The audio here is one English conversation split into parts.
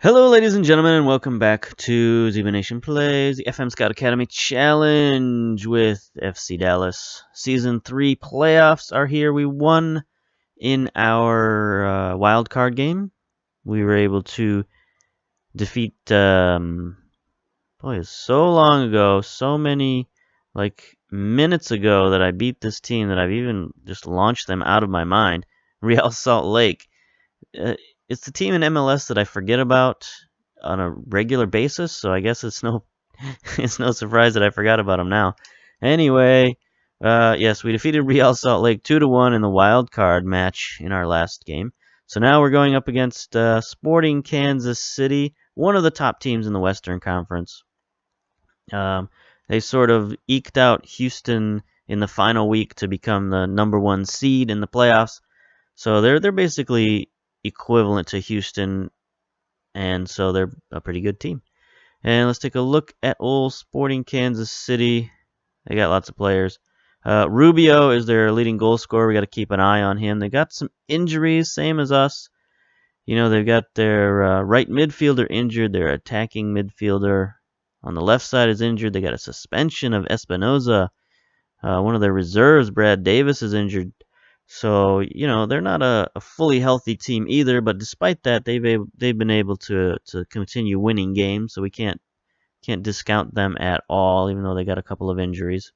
Hello, ladies and gentlemen, and welcome back to Ziba Nation Plays, the FM Scout Academy Challenge with FC Dallas. Season 3 playoffs are here. We won in our wild card game. We were able to defeat, boy, it's so long ago, so many, minutes ago that I beat this team that I've even just launched them out of my mind. Real Salt Lake. It's the team in MLS that I forget about on a regular basis, so I guess it's no it's no surprise that I forgot about them now. Anyway, yes, we defeated Real Salt Lake 2-1 in the wild card match in our last game. So now we're going up against Sporting Kansas City, one of the top teams in the Western Conference. They sort of eked out Houston in the final week to become the #1 seed in the playoffs. So they're basically equivalent to Houston, and so they're a pretty good team. And let's take a look at old Sporting Kansas City. They got lots of players. Rubio is their leading goal scorer. We got to keep an eye on him. They got some injuries, same as us. You know, they've got their right midfielder injured. Their attacking midfielder on the left side is injured. They got a suspension of Espinoza. One of their reserves, Brad Davis, is injured. So, you know, they're not a fully healthy team either, but despite that, they've been able to continue winning games, so we can't discount them at all, even though they got a couple of injuries.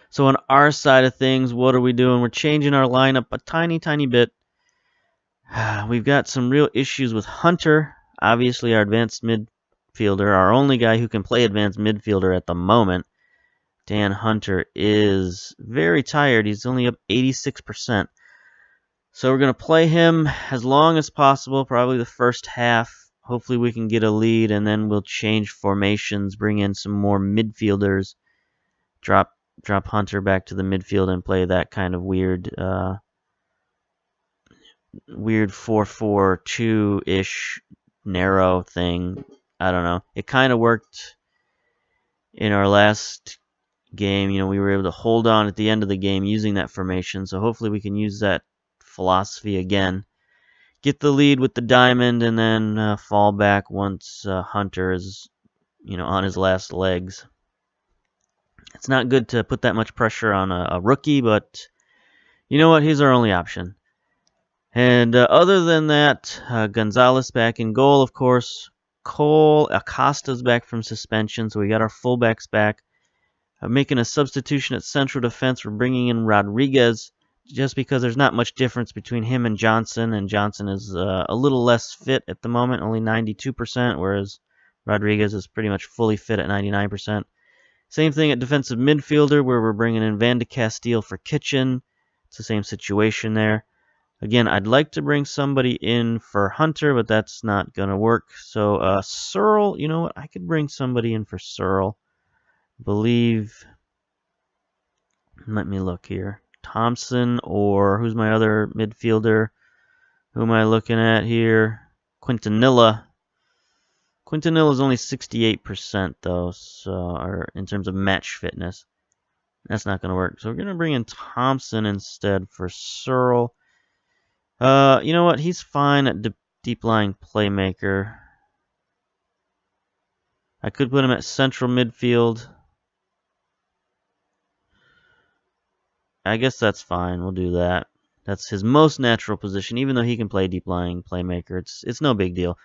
So on our side of things, what are we doing? We're changing our lineup a tiny bit. We've got some real issues with Hunter, obviously our advanced midfielder, our only guy who can play advanced midfielder at the moment. Dan Hunter is very tired. He's only up 86%. So we're going to play him as long as possible, probably the first half. Hopefully we can get a lead, and then we'll change formations, bring in some more midfielders, drop Hunter back to the midfield and play that kind of weird 4-4-2-ish narrow thing. I don't know. It kind of worked in our last game. You know, we were able to hold on at the end of the game using that formation, so hopefully we can use that philosophy again. Get the lead with the diamond, and then fall back once Hunter is, you know, on his last legs. It's not good to put that much pressure on a rookie, but you know what? He's our only option. And other than that, Gonzalez back in goal, of course. Cole Acosta's back from suspension, so we got our fullbacks back. Making a substitution at central defense. We're bringing in Rodriguez just because there's not much difference between him and Johnson is a little less fit at the moment, only 92%, whereas Rodriguez is pretty much fully fit at 99%. Same thing at defensive midfielder, where we're bringing in Van de Castile for Kitchen. It's the same situation there. Again, I'd like to bring somebody in for Hunter, but that's not going to work. So Searle, you know what? I could bring somebody in for Searle. Believe, let me look here. Thompson, or who's my other midfielder? Who am I looking at here? Quintanilla. Quintanilla's only 68% though, so, or in terms of match fitness. That's not going to work. So we're going to bring in Thompson instead for Searle. You know what? He's fine at deep lying playmaker. I could put him at central midfield. I guess that's fine. We'll do that. That's his most natural position, even though he can play deep lying playmaker. It's no big deal.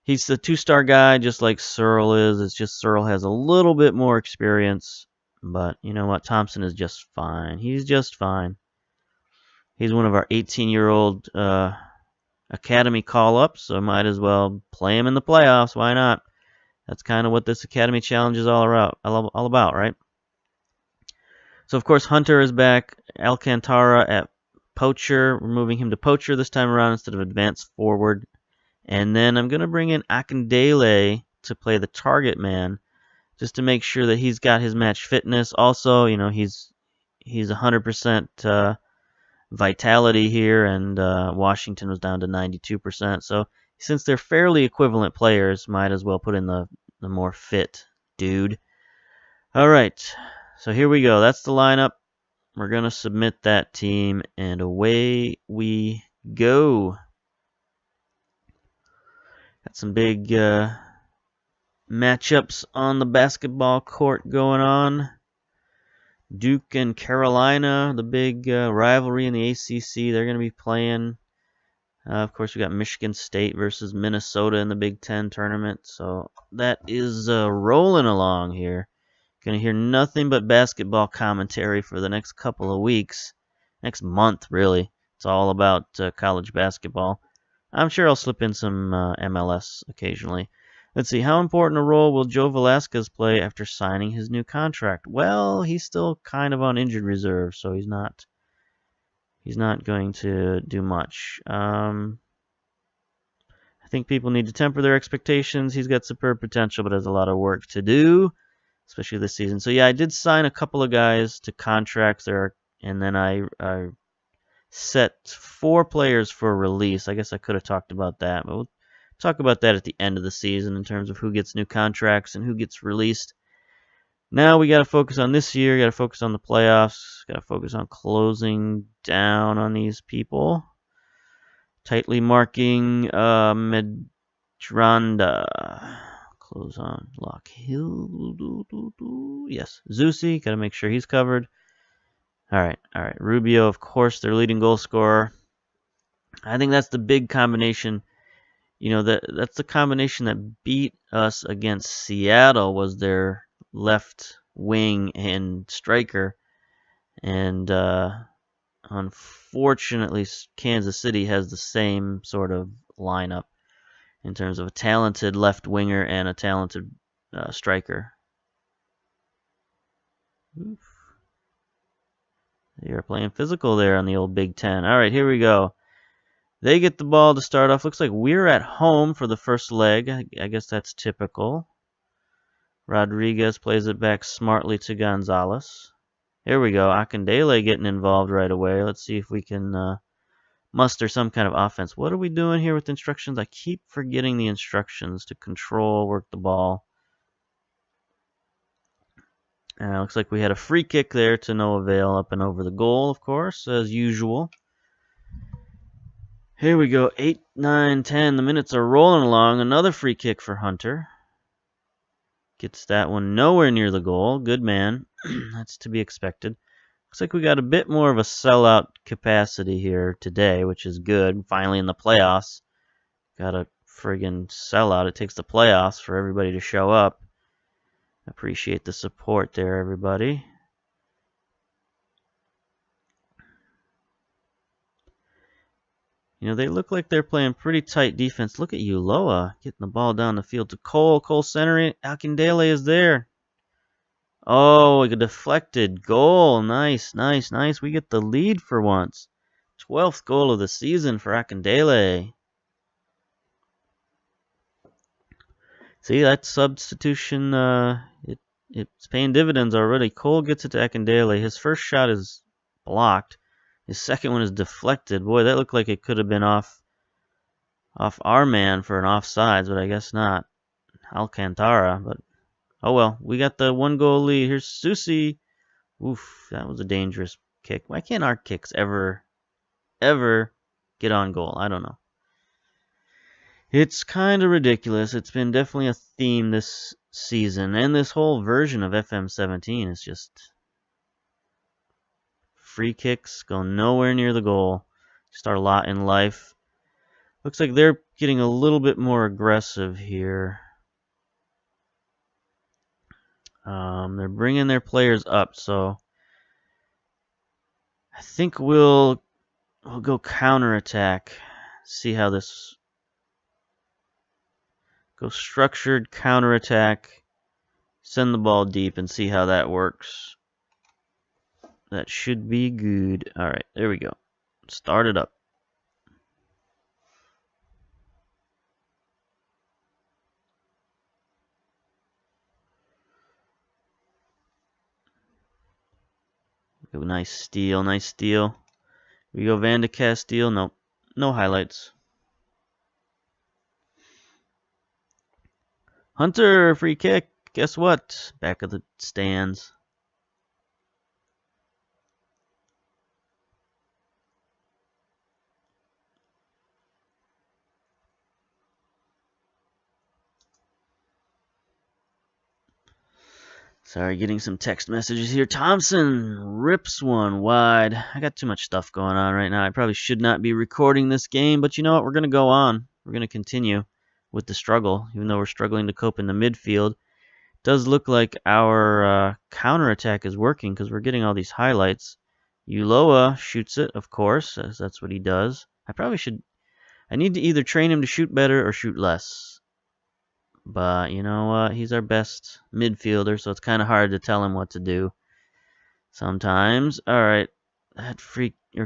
He's the 2-star guy, just like Searle is. It's just Searle has a little bit more experience. But you know what? Thompson is just fine. He's just fine. He's one of our 18-year-old academy call-ups, so I might as well play him in the playoffs. Why not? That's kind of what this academy challenge is all about, right? So, of course, Hunter is back. Alcantara at poacher. We're moving him to poacher this time around instead of advanced forward. And then I'm going to bring in Akindele to play the target man, just to make sure that he's got his match fitness. Also, you know, he's 100% vitality here, and Washington was down to 92%. So, since they're fairly equivalent players, might as well put in the more fit dude. All right. So here we go. That's the lineup. We're going to submit that team, and away we go. Got some big matchups on the basketball court going on. Duke and Carolina, the big rivalry in the ACC, they're going to be playing. Of course, we got Michigan State versus Minnesota in the Big Ten tournament. So that is rolling along here. Going to hear nothing but basketball commentary for the next couple of weeks. Next month, really. It's all about college basketball. I'm sure I'll slip in some MLS occasionally. Let's see, how important a role will Joe Velasquez play after signing his new contract? Well, he's still kind of on injured reserve, so he's not going to do much. I think people need to temper their expectations. He's got superb potential, but has a lot of work to do, especially this season. So yeah, I did sign a couple of guys to contracts there, and then I set 4 players for release. I guess I could have talked about that, but we'll talk about that at the end of the season in terms of who gets new contracts and who gets released. Now we got to focus on this year. Got to focus on the playoffs. Got to focus on closing down on these people. Tightly marking Medranda. Close on Lock Hill. Yes, Zusi. Got to make sure he's covered. All right. Rubio, of course, their leading goal scorer. I think that's the big combination. You know, that's the combination that beat us against Seattle, was their left wing and striker. And unfortunately, Kansas City has the same sort of lineup in terms of a talented left winger and a talented striker. Oof. They are playing physical there on the old Big Ten. All right, here we go. They get the ball to start off. Looks like we're at home for the first leg. I guess that's typical. Rodriguez plays it back smartly to Gonzalez. Here we go. Akindele getting involved right away. Let's see if we can muster some kind of offense. What are we doing here with instructions? I keep forgetting the instructions to control, work the ball. Looks like we had a free kick there to no avail, up and over the goal, of course, as usual. Here we go, 8, 9, 10. The minutes are rolling along. Another free kick for Hunter. Gets that one nowhere near the goal. Good man. That's to be expected. Looks like we got a bit more of a sellout capacity here today, which is good. Finally in the playoffs. Got a friggin' sellout. It takes the playoffs for everybody to show up. Appreciate the support there, everybody. You know, they look like they're playing pretty tight defense. Look at Ulloa getting the ball down the field to Cole. Cole centering. Akindele is there. Oh, a deflected goal. Nice. We get the lead for once. 12th goal of the season for Akindele. See, that substitution, it's paying dividends already. Cole gets it to Akindele. His first shot is blocked. His second one is deflected. Boy, that looked like it could have been off our man for an offsides, but I guess not. Alcantara, but oh well. We got the 1-goal lead. Here's Susi. Oof, that was a dangerous kick. Why can't our kicks ever get on goal? I don't know. It's kind of ridiculous. It's been definitely a theme this season, and this whole version of FM17 is just free kicks go nowhere near the goal. Just our lot in life. Looks like they're getting a little bit more aggressive here. They're bringing their players up, so I think we'll go counterattack. See how this go structured counterattack. Send the ball deep and see how that works. That should be good. All right, there we go. Start it up. Go, nice steal. We go Van de Castile. Nope, no highlights. Hunter, free kick. Guess what? Back of the stands. Sorry, getting some text messages here. Thompson rips one wide. I got too much stuff going on right now. I probably should not be recording this game, but you know what? We're going to go on. We're going to continue with the struggle, even though we're struggling to cope in the midfield. It does look like our counterattack is working because we're getting all these highlights. Uloa shoots it, of course, as that's what he does. I need to either train him to shoot better or shoot less. But you know what? He's our best midfielder, so it's kind of hard to tell him what to do sometimes. All right, that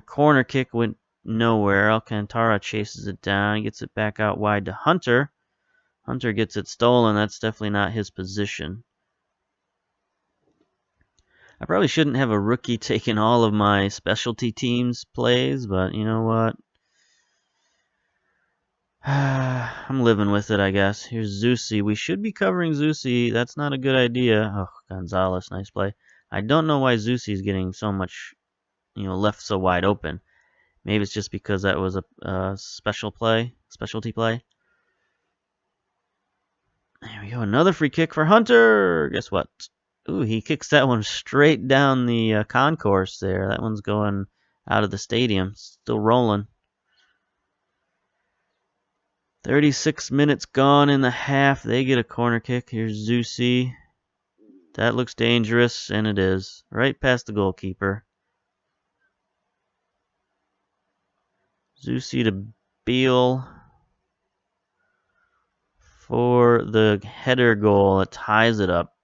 corner kick went nowhere. Alcantara chases it down, gets it back out wide to Hunter. Hunter gets it stolen. That's definitely not his position. I probably shouldn't have a rookie taking all of my specialty teams plays, but you know what? I'm living with it, I guess. Here's Zusi. We should be covering Zusi. That's not a good idea. Oh, Gonzalez, nice play. I don't know why Zusi's getting so much, left so wide open. Maybe it's just because that was a specialty play. There we go. Another free kick for Hunter. Guess what? Ooh, he kicks that one straight down the concourse there. That one's going out of the stadium. Still rolling. 36 minutes gone in the half. They get a corner kick. Here's Zusi. That looks dangerous, and it is. Right past the goalkeeper. Zusi to Beal for the header goal. It ties it up.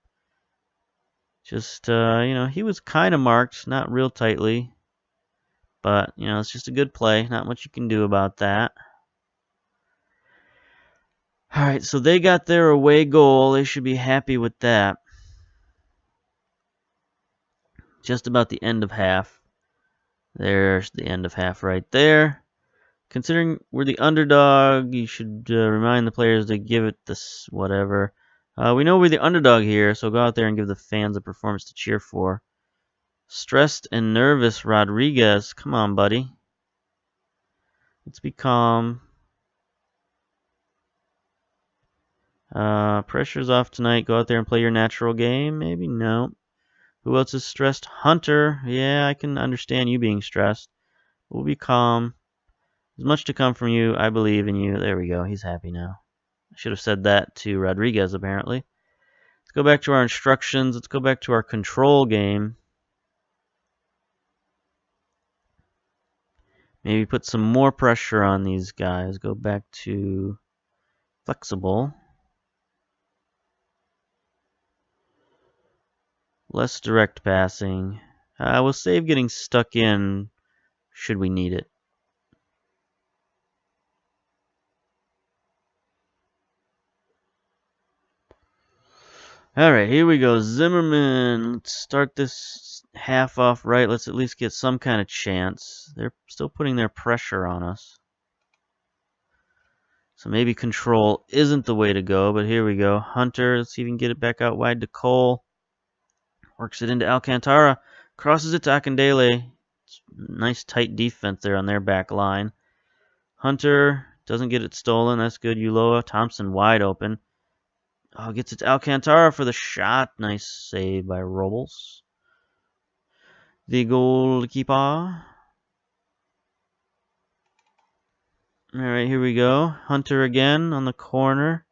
Just, he was kind of marked, not real tightly. But, it's just a good play. Not much you can do about that. All right, so they got their away goal. They should be happy with that. Just about the end of half. There's the end of half right there. Considering we're the underdog, you should remind the players to give it this whatever. We know we're the underdog here, so go out there and give the fans a performance to cheer for. Stressed and nervous Rodriguez. Come on, buddy. Let's be calm. Pressure's off tonight. Go out there and play your natural game. Maybe no. Who else is stressed? Hunter. Yeah, I can understand you being stressed. We'll be calm. There's much to come from you. I believe in you. There we go. He's happy now. I should have said that to Rodriguez, apparently. Let's go back to our instructions. Let's go back to our control game. Maybe put some more pressure on these guys. Go back to flexible. Less direct passing. We'll save getting stuck in should we need it. Alright, here we go. Zimmerman. Let's start this half off right. Let's at least get some kind of chance. They're still putting their pressure on us. So maybe control isn't the way to go, but here we go. Hunter, let's see if we can get it back out wide to Cole. Works it into Alcantara. Crosses it to Akindele. Nice tight defense there on their back line. Hunter doesn't get it stolen. That's good. Uloa. Thompson wide open. Oh, gets it to Alcantara for the shot. Nice save by Robles. The goalkeeper. Alright, here we go. Hunter again on the corner.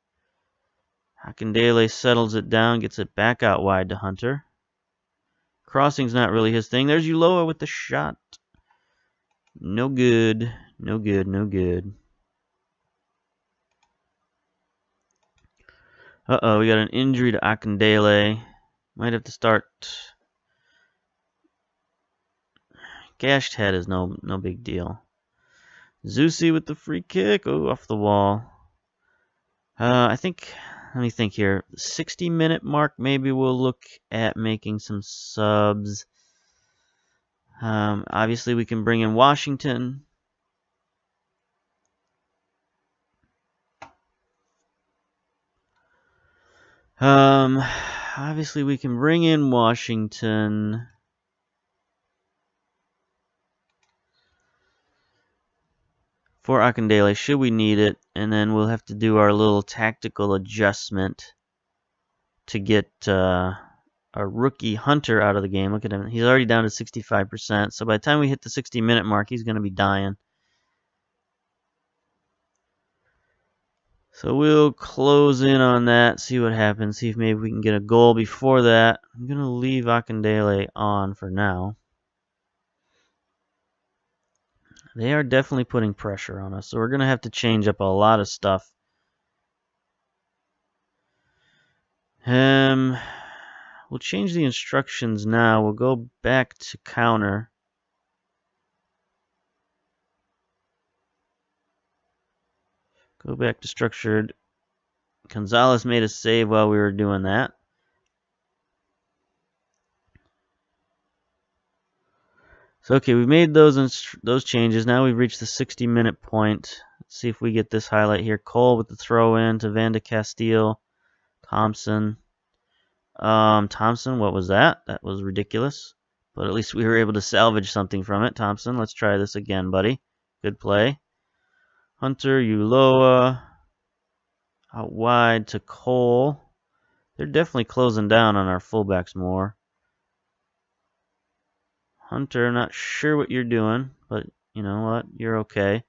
Akindele settles it down. Gets it back out wide to Hunter. Crossing's not really his thing. There's Uloa with the shot. No good. No good. No good. Uh-oh, we got an injury to Akindele. Might have to start. Gashed head is no big deal. Zusi with the free kick. Oh, off the wall. Let me think here. 60-minute mark, maybe we'll look at making some subs. Obviously, we can bring in Washington. Obviously, we can bring in Washington. For Akindele, should we need it, and then we'll have to do our little tactical adjustment to get our rookie Hunter out of the game. Look at him. He's already down to 65%. So by the time we hit the 60-minute mark, he's going to be dying. So we'll close in on that, see what happens, see if maybe we can get a goal before that. I'm going to leave Akindele on for now. They are definitely putting pressure on us, so we're going to have to change up a lot of stuff. We'll change the instructions now. We'll go back to counter. Go back to structured. Gonzalez made a save while we were doing that. So okay, we've made those changes. Now we've reached the 60-minute point. Let's see if we get this highlight here. Cole with the throw in to Van de Castile. Thompson. Thompson, what was that? That was ridiculous. But at least we were able to salvage something from it. Thompson, let's try this again, buddy. Good play. Hunter, Uloa. Out wide to Cole. They're definitely closing down on our fullbacks more. Hunter, not sure what you're doing, but you know what? You're okay.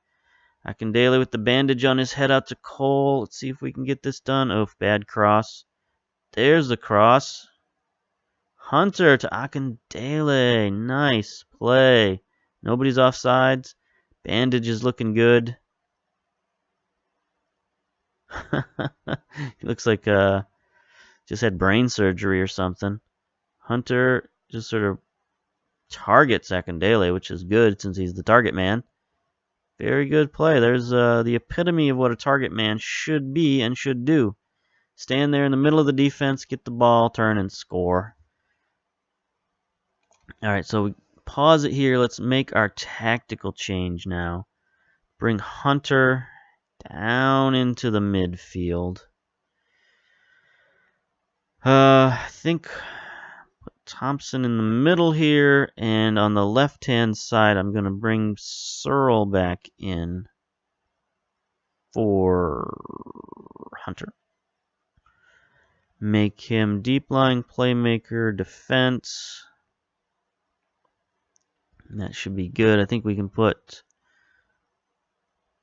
Akindele with the bandage on his head out to Cole. Let's see if we can get this done. Oh, bad cross. There's the cross. Hunter to Akindele. Nice play. Nobody's offsides. Bandage is looking good. He looks like just had brain surgery or something. Hunter just sort of targets Akindele, which is good since he's the target man. Very good play. There's the epitome of what a target man should be and should do. Stand there in the middle of the defense, get the ball, turn, and score. All right, so we pause it here. Let's make our tactical change now. Bring Hunter down into the midfield. I think put Thompson in the middle here, and on the left-hand side, I'm going to bring Searle back in for Hunter. Make him deep lying playmaker, defense. That should be good. I think we can put...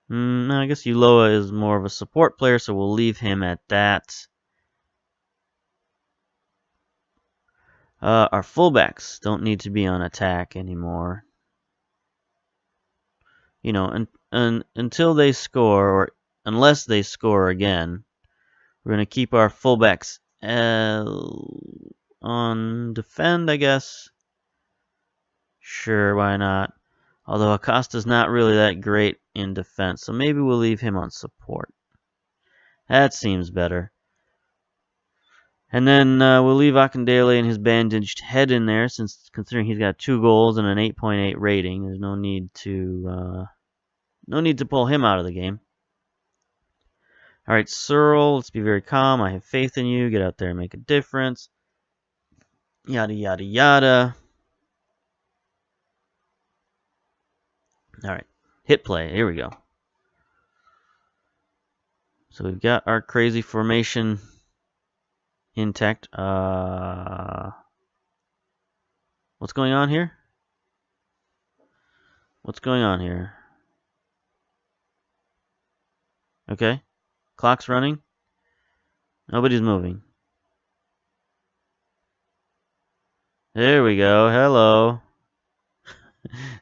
no, I guess Uloa is more of a support player, so we'll leave him at that. Our fullbacks don't need to be on attack anymore. You know, until they score, or unless they score again, we're going to keep our fullbacks on defend, I guess. Sure, why not? Although Acosta's not really that great in defense, so maybe we'll leave him on support. That seems better. And then we'll leave Akindele and his bandaged head in there, since considering he's got 2 goals and an 8.8 rating, there's no need to pull him out of the game. All right, Searle, let's be very calm. I have faith in you. Get out there and make a difference. Yada yada yada. All right, hit play. Here we go. So we've got our crazy formation intact. What's going on here? What's going on here? Okay. Clock's running. Nobody's moving. There we go. Hello.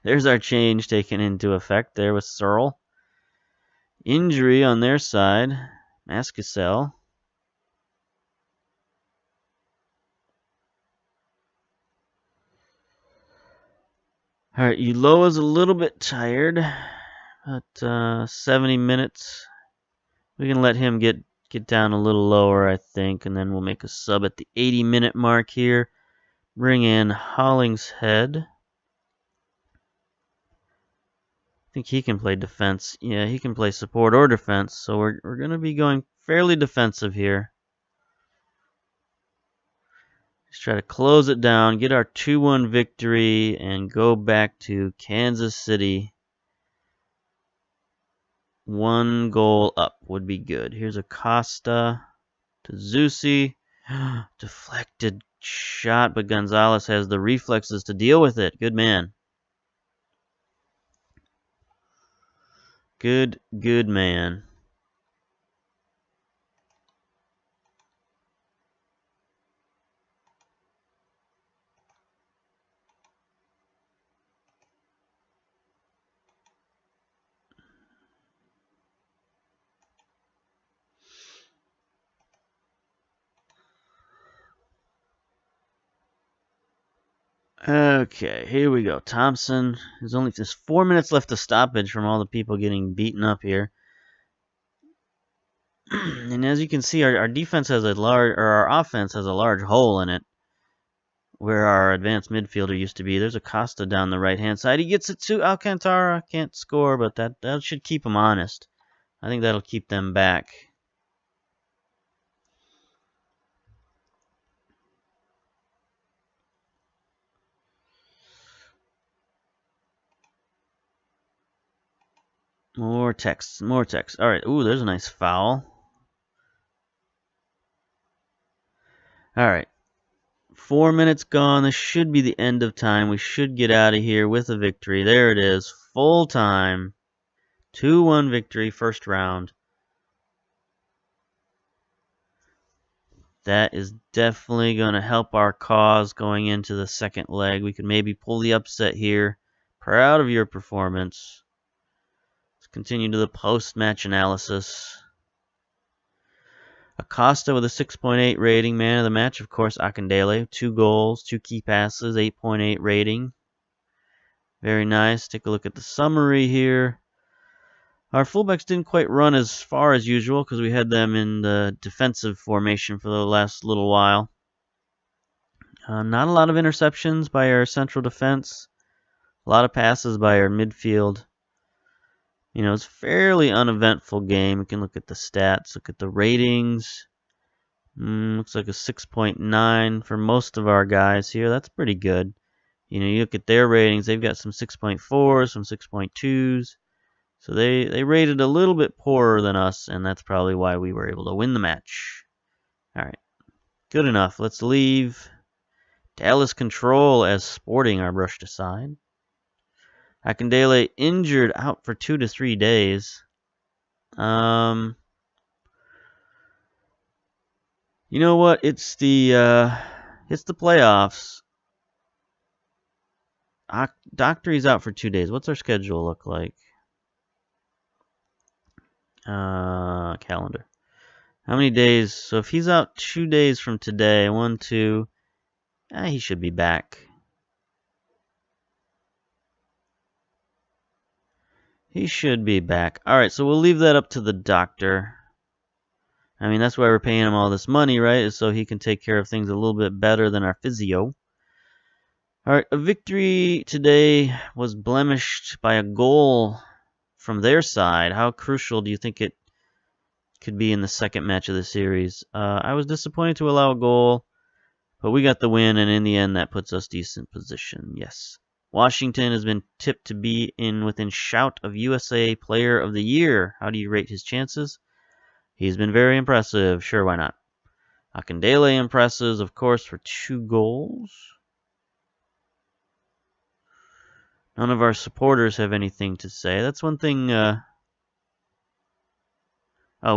There's our change taken into effect there with Searle. Injury on their side. Mascasel. Alright, Uloa's a little bit tired. But 70 minutes. We can let him get down a little lower, I think. And then we'll make a sub at the 80-minute mark here. Bring in Hollingshead. I think he can play defense. Yeah, he can play support or defense. So we're going to be going fairly defensive here. Just try to close it down, get our 2-1 victory, and go back to Kansas City. 1 goal up would be good. Here's Acosta to Zusi. Deflected shot, but Gonzalez has the reflexes to deal with it. Good man. Good man. Okay, here we go. Thompson. There's only just 4 minutes left of stoppage from all the people getting beaten up here. And as you can see, our defense has a large, or our offense has a large hole in it, where our advanced midfielder used to be. There's Acosta down the right-hand side. He gets it to Alcantara. Can't score, but that should keep him honest. I think that'll keep them back. More text. All right. Ooh, there's a nice foul. All right. 4 minutes gone. This should be the end of time. We should get out of here with a victory. There it is. Full time. 2-1 victory, first round. That is definitely going to help our cause going into the second leg. We could maybe pull the upset here. Proud of your performance. Let's continue to the post-match analysis. Acosta with a 6.8 rating. Man of the match, of course, Akindele. 2 goals, 2 key passes, 8.8 rating. Very nice. Take a look at the summary here. Our fullbacks didn't quite run as far as usual because we had them in the defensive formation for the last little while. Not a lot of interceptions by our central defense. A lot of passes by our midfield. You know, it's a fairly uneventful game. We can look at the stats, look at the ratings. Looks like a 6.9 for most of our guys here. That's pretty good. You know, you look at their ratings. They've got some 6.4s, some 6.2s. So they rated a little bit poorer than us, and that's probably why we were able to win the match. All right, good enough. Let's leave. Dallas Control as Sporting are brushed aside. Akindele injured, out for 2 to 3 days. You know what? It's the playoffs. Doctory's out for 2 days. What's our schedule look like? Calendar. How many days? So if he's out 2 days from today, 1, 2, he should be back. He should be back. All right, so we'll leave that up to the doctor. I mean, that's why we're paying him all this money, right? Is so he can take care of things a little bit better than our physio. All right, a victory today was blemished by a goal from their side. How crucial do you think it could be in the second match of the series? I was disappointed to allow a goal, but we got the win, and in the end, that puts us decent position. Yes. Washington has been tipped to be within shout of USA Player of the Year. How do you rate his chances? He's been very impressive. Sure, why not? Akindele impresses, of course, for 2 goals. None of our supporters have anything to say. That's one thing. Oh,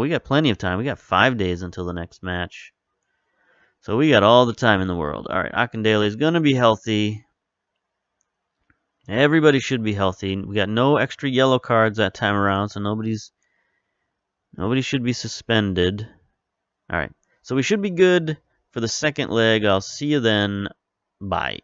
we got plenty of time. We got 5 days until the next match. So we got all the time in the world. All right, Akindele is going to be healthy. Everybody should be healthy. We got no extra yellow cards that time around, so nobody should be suspended. All right, so we should be good for the second leg. I'll see you then. Bye.